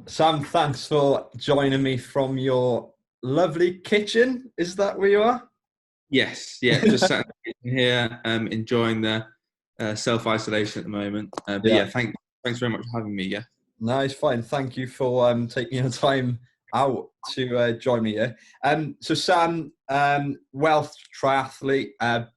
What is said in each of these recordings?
Sam, thanks for joining me from your lovely kitchen. Is that where you are? Yes, yeah, just sat here, enjoying the self-isolation at the moment. But Yeah, yeah, thanks very much for having me. Yeah, nice, fine. Thank you for taking your time out to join me here. So Sam, Welsh triathlete,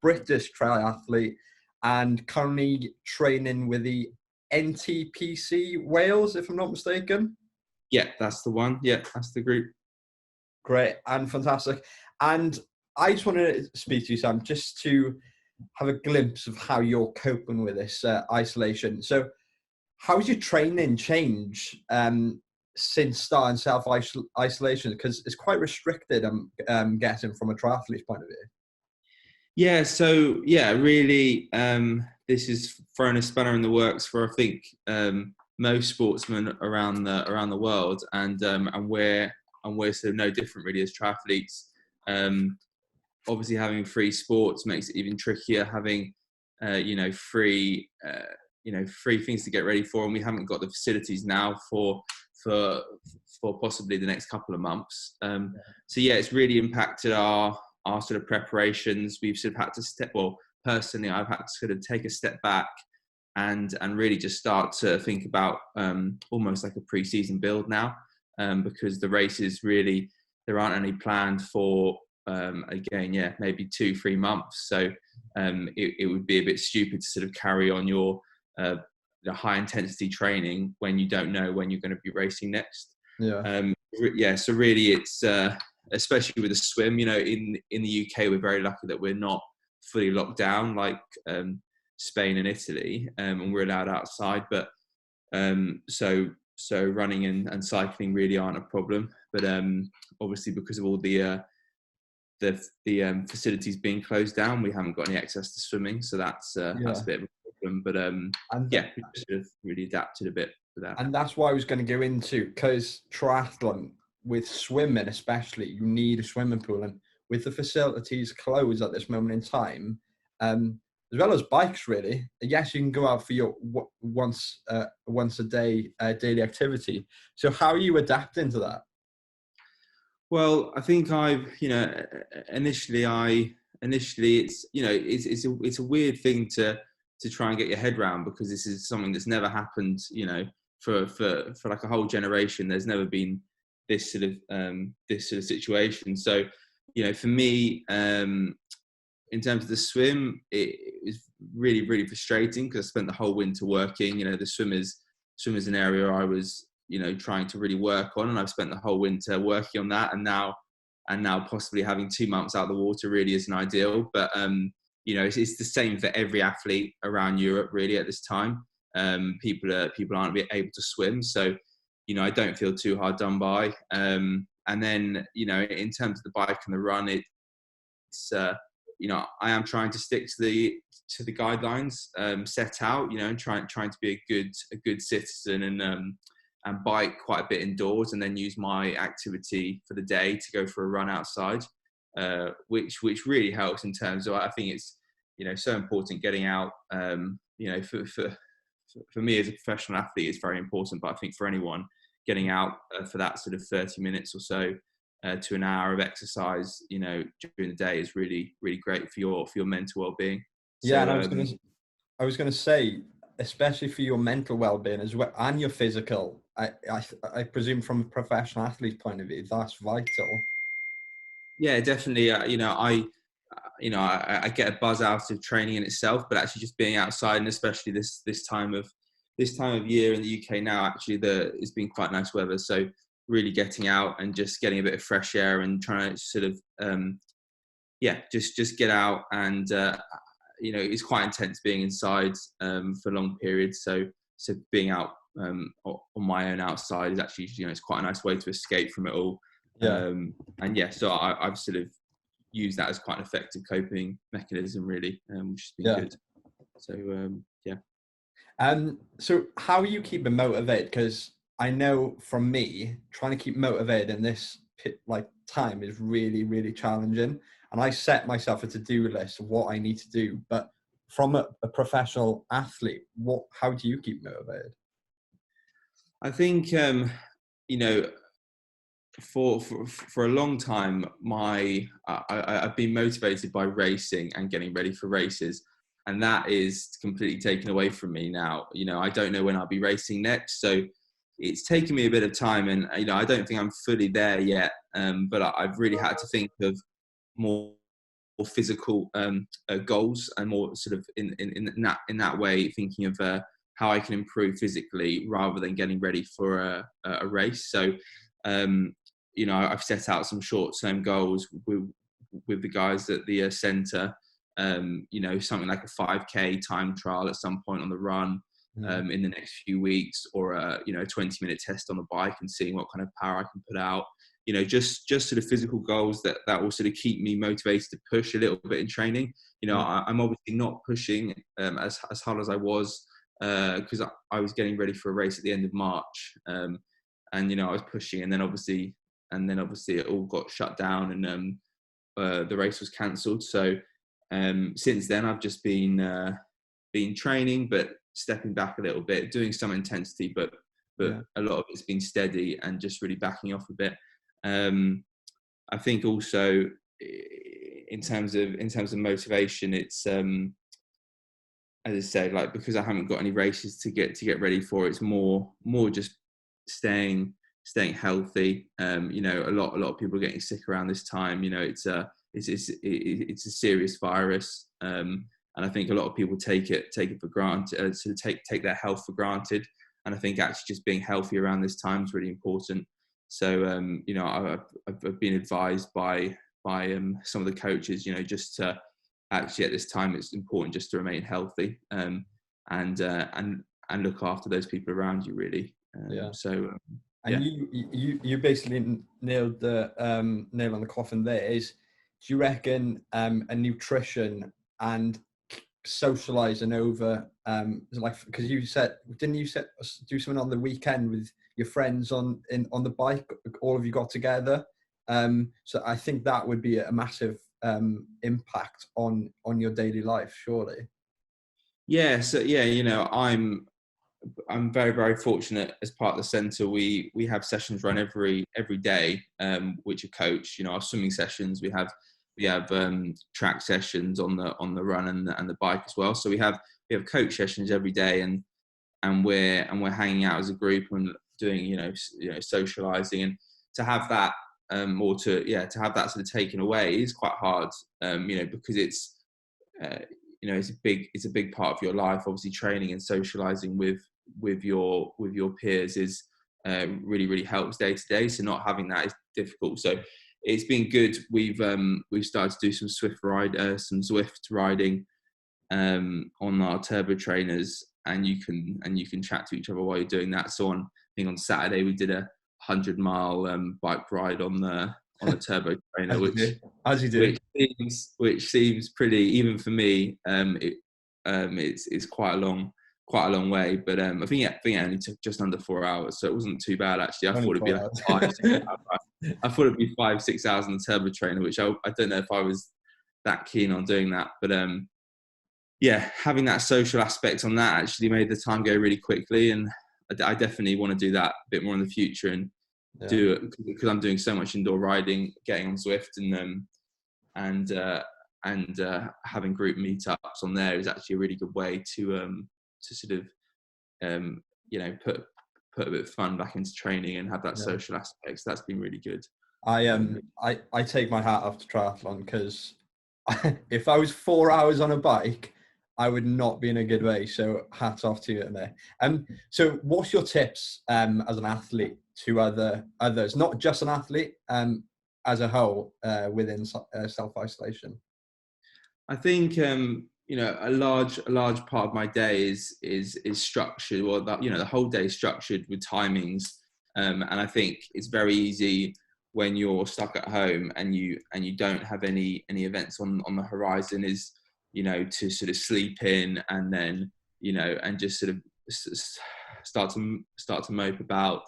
British triathlete, and currently training with the NTPC Wales, if I'm not mistaken. yeah, that's the one. Yeah, that's the group. Great and fantastic. And I just wanted to speak to you, Sam, just to have a glimpse of how you're coping with this isolation. So, how's your training change since starting self isolation? Because it's quite restricted. I'm guessing from a triathlete's point of view. Yeah, so yeah, really, this is throwing a spanner in the works for I think most sportsmen around the world, and we're sort of no different really as triathletes. Um, Obviously having free sports makes it even trickier. Having free things to get ready for, and we haven't got the facilities now for possibly the next couple of months. So yeah, it's really impacted our sort of preparations. We've sort of had to personally, I've had to sort of take a step back and really just start to think about almost like a pre-season build now, because the races really there aren't any planned for again, yeah, maybe 2-3 months. So it would be a bit stupid to sort of carry on your the high intensity training when you don't know when you're going to be racing next. Yeah. Yeah, so really it's especially with the swim, in the UK, we're very lucky that we're not fully locked down like Spain and Italy, and we're allowed outside. But so running and cycling really aren't a problem. But obviously because of all the facilities being closed down, we haven't got any access to swimming, so that's a Yeah. bit of a problem. But And yeah, we just sort of really adapted a bit for that. and that's what I was going to go into, because triathlon, with swimming especially, you need a swimming pool, and with the facilities closed at this moment in time, as well as bikes, really. Yes, you can go out for your once a day daily activity. So how are you adapting to that? Well, I think I've, initially it's, it's a weird thing to try and get your head around, because this is something that's never happened, for like a whole generation. There's never been this sort of situation. So, for me, in terms of the swim, it was really, really frustrating because I spent the whole winter working. The swim is an area I was, trying to really work on, and I've spent the whole winter working on that. And now possibly having 2 months out of the water really isn't ideal. But it's the same for every athlete around Europe really at this time. People aren't able to swim, so I don't feel too hard done by. And then in terms of the bike and the run, it's I am trying to stick to the guidelines set out, and trying to be a good citizen, and bike quite a bit indoors, and then use my activity for the day to go for a run outside, which really helps in terms of, I think it's so important getting out. For me as a professional athlete, it's very important, but I think for anyone, getting out for that sort of 30 minutes or so to an hour of exercise, during the day is really, really great for your mental well-being. Yeah, and So I was gonna say, especially for your mental well-being as well, and your physical. I presume from a professional athlete's point of view, that's vital. yeah, definitely. I get a buzz out of training in itself, but actually just being outside, and especially this time of year in the UK now, actually it's been quite nice weather. So really getting out and just getting a bit of fresh air and trying to sort of just get out. And it's quite intense being inside for long periods. So being out on my own outside is actually, it's quite a nice way to escape from it all. Yeah, And yeah, so I've sort of used that as quite an effective coping mechanism really, which has been yeah. good. So yeah. So how are you keeping motivated? Because I know from me, trying to keep motivated in this time is really, really challenging. And I set myself a to-do list of what I need to do. But from a professional athlete, how do you keep motivated? I think you know, for a long time, I've been motivated by racing and getting ready for races, and that is completely taken away from me now. You know, I don't know when I'll be racing next, so it's taken me a bit of time, and you know, I don't think I'm fully there yet. But I've really had to think of more physical goals, and more sort of in that way, thinking of how I can improve physically rather than getting ready for a race. So, you know, I've set out some short-term goals with the guys at the centre. You know, something like a 5K time trial at some point on the run in the next few weeks, or you know, a 20-minute test on the bike and seeing what kind of power I can put out. You know, just sort of physical goals that will sort of keep me motivated to push a little bit in training. You know, I'm obviously not pushing as hard as I was because I was getting ready for a race at the end of March, and you know, I was pushing, and then obviously it all got shut down, and the race was cancelled. So since then, I've just been training, but stepping back a little bit, doing some intensity, but a lot of it's been steady and just really backing off a bit. I think also in terms of motivation, it's as I said, like, because I haven't got any races to get ready for, it's more just staying healthy. You know, a lot of people are getting sick around this time. You know, it's a serious virus, and I think a lot of people take it for granted, sort of take their health for granted. And I think actually just being healthy around this time is really important. So you know, I've been advised by some of the coaches, you know, just to actually at this time it's important just to remain healthy, and look after those people around you, really. So and you basically nailed the nail on the coffin there. Do you reckon a nutrition and socializing over like, because didn't you do something on the weekend with your friends on the bike, all of you got together, so I think that would be a massive impact on your daily life, surely. So you know, I'm very, very fortunate. As part of the centre, we have sessions run every day, which are coached. You know, our swimming sessions, we have track sessions on the run and the bike as well. So we have coach sessions every day, and we're hanging out as a group and doing you know socialising, and to have that to have that sort of taken away is quite hard. You know, because it's you know, it's a big part of your life. Obviously, training and socialising with your peers is really helps day to day. So not having that is difficult. So it's been good. We've started to do some Zwift riding on our turbo trainers, and you can chat to each other while you're doing that. So I think on Saturday we did a 100-mile bike ride on the turbo trainer, which seems pretty, even for me. It's quite a long way, but I think it only took just under 4 hours, so it wasn't too bad actually. I thought it'd be like 5-6 hours on the turbo trainer, which I don't know if I was that keen on doing that, but having that social aspect on that actually made the time go really quickly, and I definitely want to do that a bit more in the future, and do it because I'm doing so much indoor riding, getting on Zwift, and having group meetups on there is actually a really good way to sort of you know, put a bit of fun back into training and have that social aspect. So that's been really good. I take my hat off to triathlon, because if I was 4 hours on a bike, I would not be in a good way. So hats off to you in there. So what's your tips as an athlete to others, not just an athlete, as a whole, within self-isolation? I think you know, a large part of my day is structured, or that, you know, the whole day is structured with timings, and I think it's very easy when you're stuck at home and you don't have any events on the horizon, is, you know, to sort of sleep in, and then, you know, and just sort of start to mope about.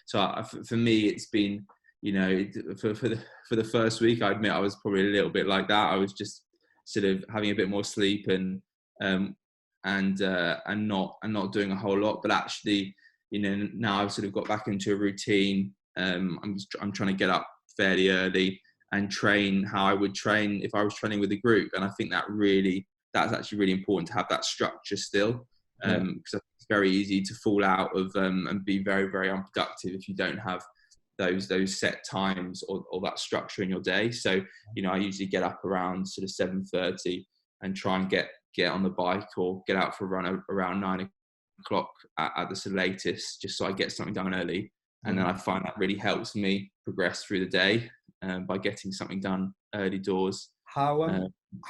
So for me, it's been, you know, for the first week, I admit I was probably a little bit like that. I was just sort of having a bit more sleep and not doing a whole lot. But actually, now I've sort of got back into a routine. I'm trying to get up fairly early and train how I would train if I was training with a group. And I think that's actually really important to have that structure still, because it's very easy to fall out of and be very, very unproductive if you don't have those set times or that structure in your day. So, I usually get up around sort of 7:30 and try and get on the bike or get out for a run around 9 o'clock at the sort of latest, just so I get something done early. And then I find that really helps me progress through the day by getting something done early doors. How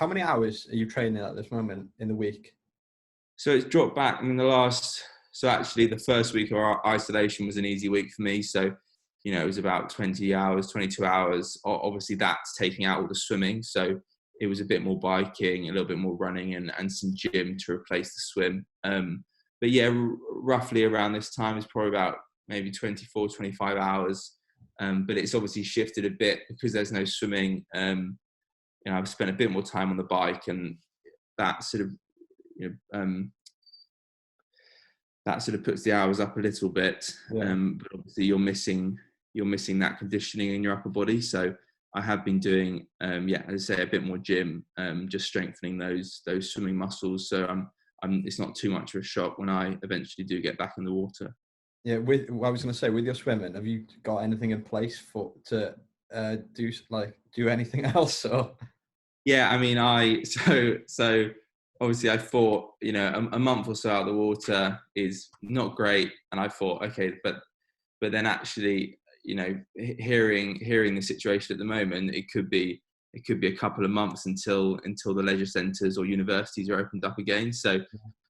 many hours are you training at this moment in the week? So it's dropped back. So actually the first week of our isolation was an easy week for me. So, it was about 20 hours, 22 hours. Obviously that's taking out all the swimming. So it was a bit more biking, a little bit more running and some gym to replace the swim. But yeah, roughly around this time is probably about maybe 24, 25 hours. But it's obviously shifted a bit because there's no swimming. I've spent a bit more time on the bike, and that sort of, puts the hours up a little bit. Yeah. But obviously you're missing that conditioning in your upper body. So I have been doing, as I say, a bit more gym, just strengthening those swimming muscles. So it's not too much of a shock when I eventually do get back in the water. Yeah, I was going to say, with your swimming, have you got anything in place to do anything else? Or Yeah, I mean, so obviously I thought, a month or so out of the water is not great, and I thought, okay, but then actually, hearing the situation at the moment, it could be a couple of months until the leisure centres or universities are opened up again. So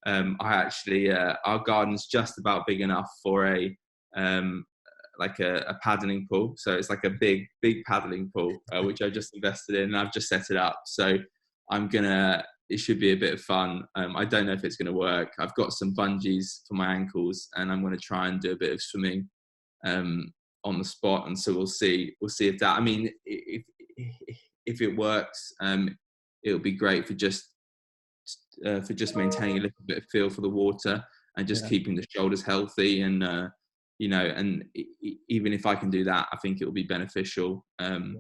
I actually, our garden's just about big enough for a paddling pool. So it's like a big paddling pool, which I just invested in, and I've just set it up. So it should be a bit of fun. I don't know if it's going to work. I've got some bungees for my ankles, and I'm going to try and do a bit of swimming on the spot. And so we'll see if that, I mean, if it works, it'll be great for just maintaining a little bit of feel for the water and just keeping the shoulders healthy. And and even if I can do that, I think it will be beneficial. And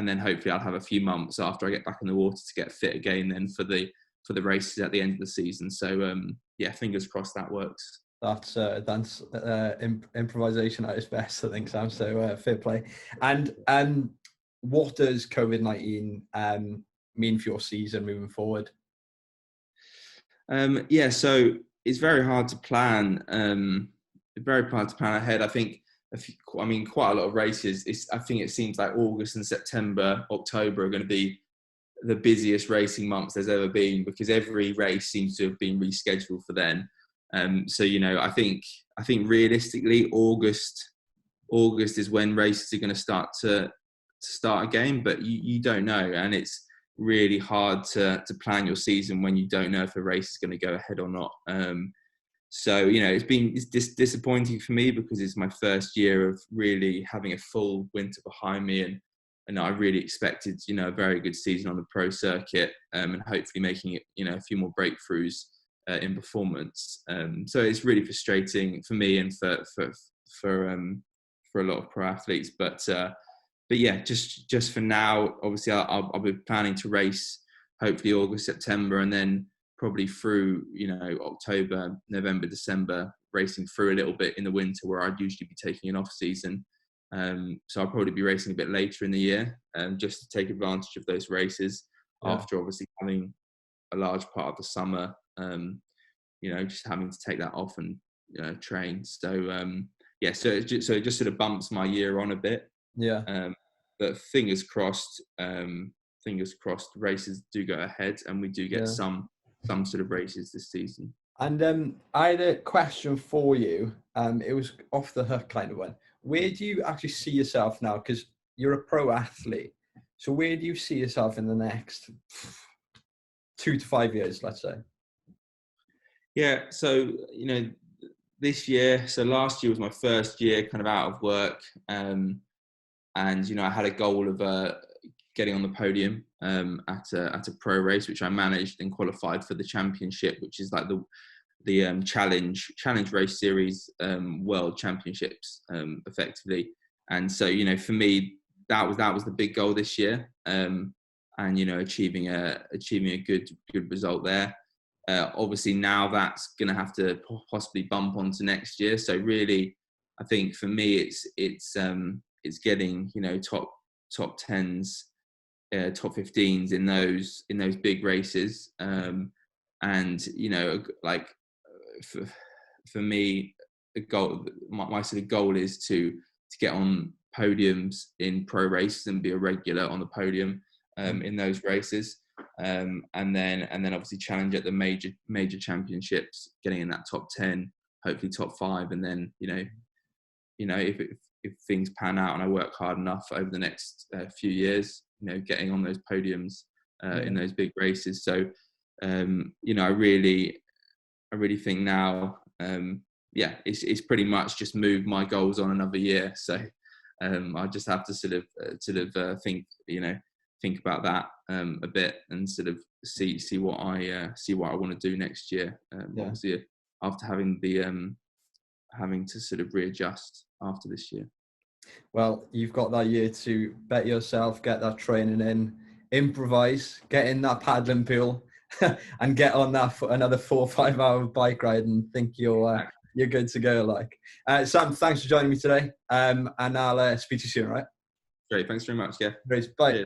then hopefully I'll have a few months after I get back in the water to get fit again, then for the races at the end of the season. So fingers crossed that works. That's improvisation at its best, I think, Sam. So fair play. And what does COVID-19 mean for your season moving forward? So it's very hard to plan. Ahead. I think, quite a lot of races. I think it seems like August and September, October are going to be the busiest racing months there's ever been, because every race seems to have been rescheduled for then. I think realistically, August is when races are going to start again, but you don't know, and it's really hard to plan your season when you don't know if a race is going to go ahead or not. It's disappointing for me, because it's my first year of really having a full winter behind me, and I really expected a very good season on the pro circuit, and hopefully making it a few more breakthroughs in performance. So it's really frustrating for me and for a lot of pro athletes. But yeah, just for now, obviously I'll be planning to race hopefully August, September, and then probably through October, November, December, racing through a little bit in the winter where I'd usually be taking an off season. So I'll probably be racing a bit later in the year, just to take advantage of those races after obviously having a large part of the summer, just having to take that off and train. So so it just sort of bumps my year on a bit. But fingers crossed, races do go ahead, and we do get some sort of races this season. And I had a question for you. It was off the hook kind of one. Where do you actually see yourself now? Because you're a pro athlete. So where do you see yourself in the next 2 to 5 years, let's say? Yeah, so, this year, so last year was my first year kind of out of work. And, I had a goal of getting on the podium at a pro race, which I managed and qualified for the championship, which is like challenge race series world championships effectively. And so, you know, for me, that was the big goal this year, and you know, achieving a good result there. Obviously now that's going to have to possibly bump onto next year. So really, I think for me, it's getting, you know, top 10s, top 15s in those big races. And you know, like for me, the goal, my sort of goal is to get on podiums in pro races and be a regular on the podium in those races. And then obviously challenge at the major championships, getting in that top 10, hopefully top 5, and then you know if things pan out and I work hard enough over the next few years, you know, getting on those podiums in those big races. So you know, I really think now, it's pretty much just moved my goals on another year. So I just have to sort of think about that a bit and sort of see what I want to do next year. Obviously, after having to sort of readjust after this year. Well, you've got that year to bet yourself, get that training in, improvise, get in that paddling pool, and get on that for another 4 or 5 hour bike ride, and think you're good to go. Like, Sam, thanks for joining me today, and I'll speak to you soon. All right? Great, thanks very much. Yeah. Great. Bye. Cheers.